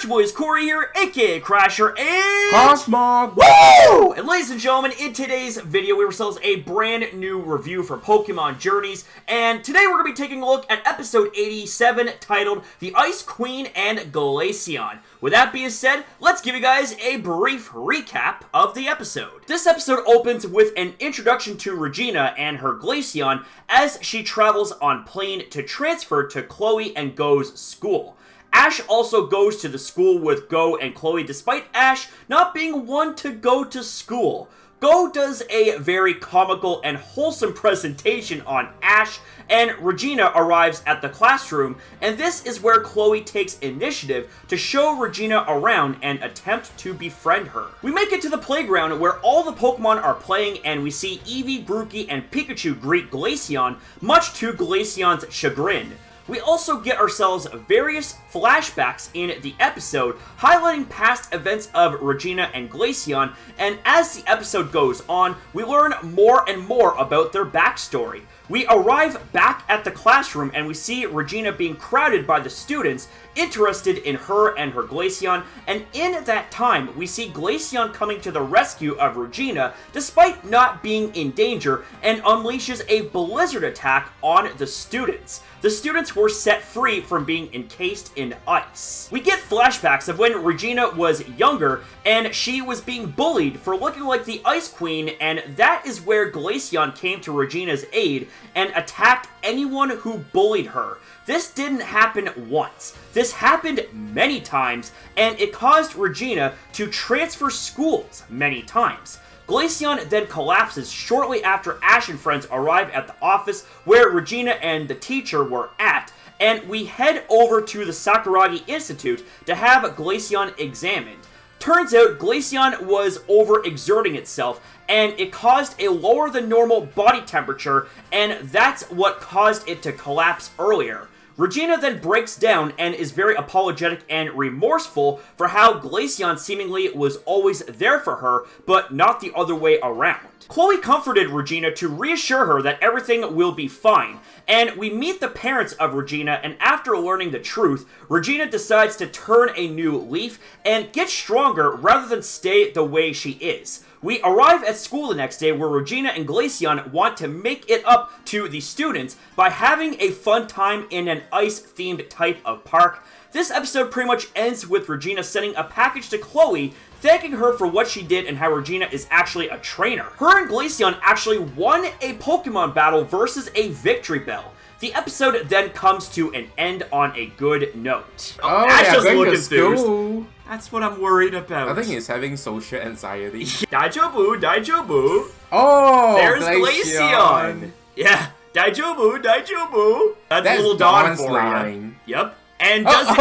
your boys Corey here, aka Crasher and Cosmog! Woo! And ladies and gentlemen, in today's video, we have ourselves a brand new review for Pokémon Journeys, and today we're going to be taking a look at episode 87, titled The Ice Queen and Glaceon. With that being said, let's give you guys a brief recap of the episode. This episode opens with an introduction to Regina and her Glaceon as she travels on plane to transfer to Chloe and Go's school. Ash also goes to the school with Go and Chloe, despite Ash not being one to go to school. Go does a very comical and wholesome presentation on Ash, and Regina arrives at the classroom, and this is where Chloe takes initiative to show Regina around and attempt to befriend her. We make it to the playground where all the Pokemon are playing, and we see Eevee, Grookey, and Pikachu greet Glaceon, much to Glaceon's chagrin. We also get ourselves various flashbacks in the episode, highlighting past events of Regina and Glaceon, and as the episode goes on, we learn more and more about their backstory. We arrive back at the classroom and we see Regina being crowded by the students interested in her and her Glaceon, and in that time, we see Glaceon coming to the rescue of Regina despite not being in danger, and unleashes a blizzard attack on the students. The students were set free from being encased in ice. We get flashbacks of when Regina was younger and she was being bullied for looking like the Ice Queen, and that is where Glaceon came to Regina's aid and attacked anyone who bullied her. This didn't happen once. This happened many times, and it caused Regina to transfer schools many times. Glaceon then collapses shortly after Ash and friends arrive at the office where Regina and the teacher were at, and we head over to the Sakuragi Institute to have Glaceon examined. Turns out Glaceon was overexerting itself, and it caused a lower than normal body temperature, and that's what caused it to collapse earlier. Regina then breaks down and is very apologetic and remorseful for how Glaceon seemingly was always there for her, but not the other way around. Chloe comforted Regina to reassure her that everything will be fine, and we meet the parents of Regina, and after learning the truth, Regina decides to turn a new leaf and get stronger rather than stay the way she is. We arrive at school the next day where Regina and Glaceon want to make it up to the students by having a fun time in an ice-themed type of park. This episode pretty much ends with Regina sending a package to Chloe, thanking her for what she did and how Regina is actually a trainer. Her and Glaceon actually won a Pokemon battle versus a victory bell. The episode then comes to an end on a good note. Oh, Ash yeah, doesn't look enthused. enthused. That's what I'm worried about. I think he's having social anxiety. Daijobu, Daijobu. Oh, There's Glaceon. Yeah, Daijobu, Daijobu. That's a little Dawn for line. you. Yep. And does it...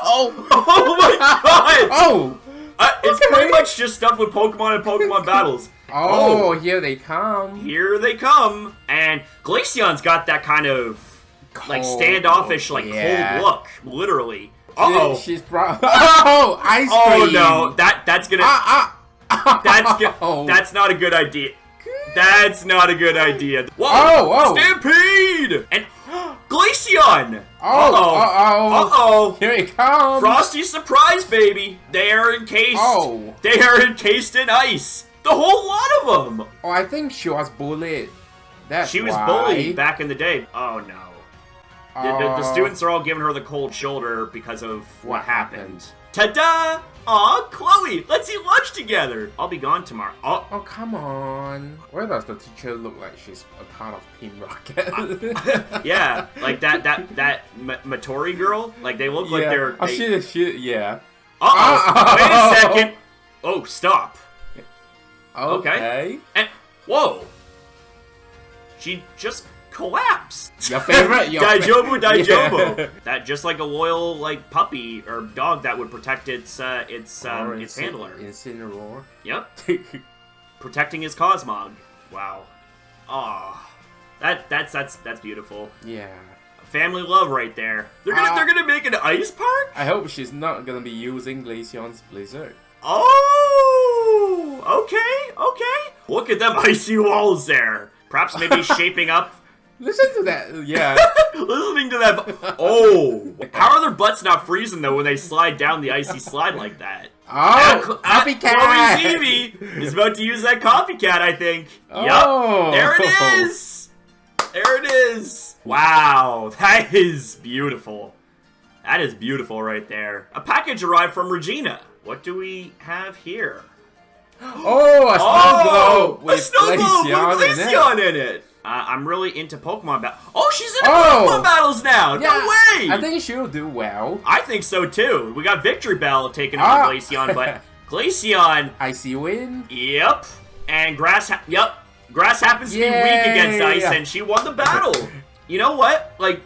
Oh my god! Oh! It's pretty much just stuff with Pokemon and Pokemon battles. Oh, here they come. Here they come. And Glaceon's got that kind of, like, standoffish, like, cold look. Literally. Uh-oh. She's oh, Ice Queen. Oh, no. That's gonna... That's not a good idea. That's not a good idea. Whoa! Oh! Stampede! And Glaceon! Oh! Uh-oh! Here it comes! Frosty surprise, baby! They are encased. Oh! They are encased in ice. The whole lot of them. Oh, I think she was bullied. She was bullied back in the day. Oh no! The students are all giving her the cold shoulder because of what happened. Ta-da! Aw, Chloe, let's eat lunch together. I'll be gone tomorrow. Oh, come on. Where does the teacher look like she's a part of Team Rocket? Yeah, like that Matori girl. Like they look like they're. Yeah. Uh-oh. Wait a second. Oh, stop. Okay. And whoa. She just collapsed. Your favorite? Daijobu. Yeah. That just like a loyal like puppy or dog that would protect its handler. Incineroar. Yep. Protecting his Cosmog. Wow. Aw. That's beautiful. Yeah. Family love right there. They're gonna make an ice park? I hope she's not gonna be using Glaceon's blizzard. Oh, okay. Look at them icy walls there. Perhaps maybe shaping up Listen to that. Yeah. Listening to that. Oh, how are their butts not freezing though when they slide down the icy slide like that? Oh, copycat! Chloe Evie is about to use that copycat, I think. Oh. Yup, there it is. There it is. Wow, that is beautiful. That is beautiful right there. A package arrived from Regina. What do we have here? Oh, a snow globe with Glaceon in it. I'm really into Pokemon battles. Oh, she's in Pokemon battles now. Yeah, no way. I think she'll do well. I think so too. We got Victory Bell taking on Glaceon, but Glaceon. Icy Wind. Yep. And Grass. Yep. Grass happens to be weak against Ice, and she won the battle. You know what? Like,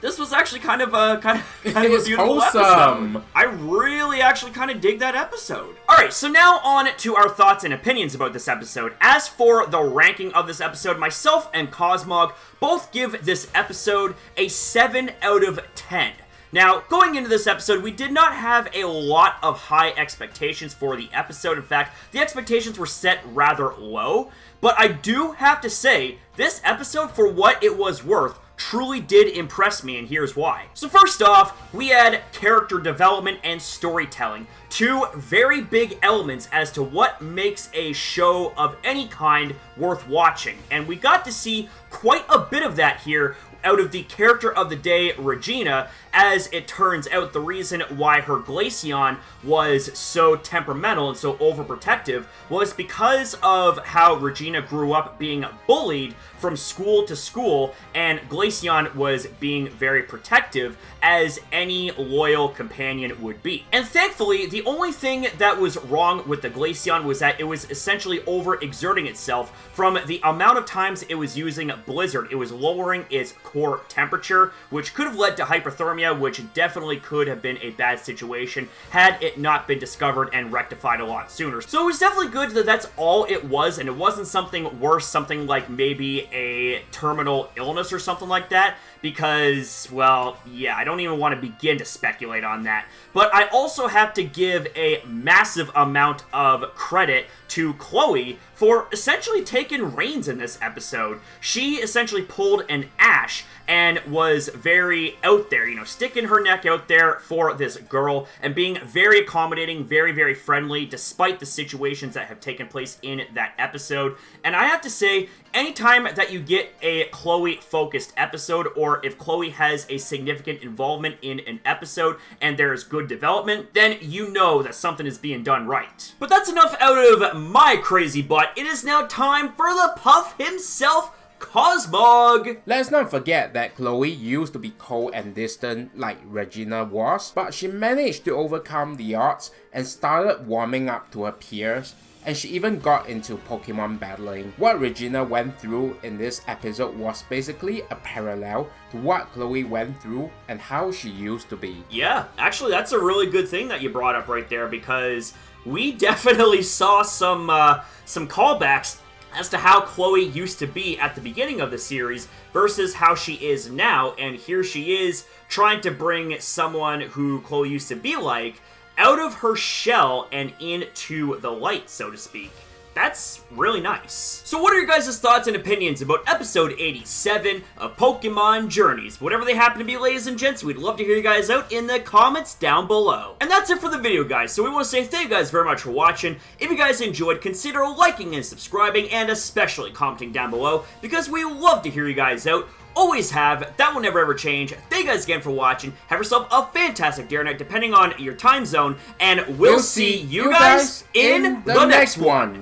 this was actually kind of a beautiful episode. I really actually kind of dig that episode. Alright, so now on to our thoughts and opinions about this episode. As for the ranking of this episode, myself and Cosmog both give this episode a 7 out of 10. Now, going into this episode, we did not have a lot of high expectations for the episode. In fact, the expectations were set rather low. But I do have to say, this episode, for what it was worth, truly did impress me, and here's why. So first off, we had character development and storytelling, two very big elements as to what makes a show of any kind worth watching, and we got to see quite a bit of that here out of the character of the day, Regina. As it turns out, the reason why her Glaceon was so temperamental and so overprotective was because of how Regina grew up being bullied from school to school, and Glaceon was being very protective, as any loyal companion would be. And thankfully, the only thing that was wrong with the Glaceon was that it was essentially overexerting itself from the amount of times it was using Blizzard. It was lowering its core temperature, which could have led to hypothermia, which definitely could have been a bad situation had it not been discovered and rectified a lot sooner. So it was definitely good that that's all it was, and it wasn't something worse, something like maybe a terminal illness or something like that, because, well, yeah, I don't even want to begin to speculate on that. But I also have to give a massive amount of credit to Chloe for essentially taking reins in this episode. She essentially pulled an Ash and was very out there, you know, sticking her neck out there for this girl and being very accommodating, very, very friendly, despite the situations that have taken place in that episode. And I have to say, anytime that you get a Chloe-focused episode, or if Chloe has a significant involvement in an episode and there's good development, then you know that something is being done right. But that's enough out of my crazy butt. It is now time for the Puff himself, Cosmog! Let's not forget that Chloe used to be cold and distant like Regina was, but she managed to overcome the odds and started warming up to her peers, and she even got into Pokemon battling. What Regina went through in this episode was basically a parallel to what Chloe went through and how she used to be. Yeah, actually that's a really good thing that you brought up right there, because we definitely saw some callbacks as to how Chloe used to be at the beginning of the series versus how she is now, and here she is trying to bring someone who Chloe used to be like out of her shell and into the light, so to speak. That's really nice. So what are your guys' thoughts and opinions about episode 87 of Pokemon Journeys? Whatever they happen to be, ladies and gents, we'd love to hear you guys out in the comments down below. And that's it for the video, guys. So we want to say thank you guys very much for watching. If you guys enjoyed, consider liking and subscribing, and especially commenting down below, because we love to hear you guys out. Always have. That will never ever change. Thank you guys again for watching. Have yourself a fantastic day or night, depending on your time zone, and we'll see you guys in the next one.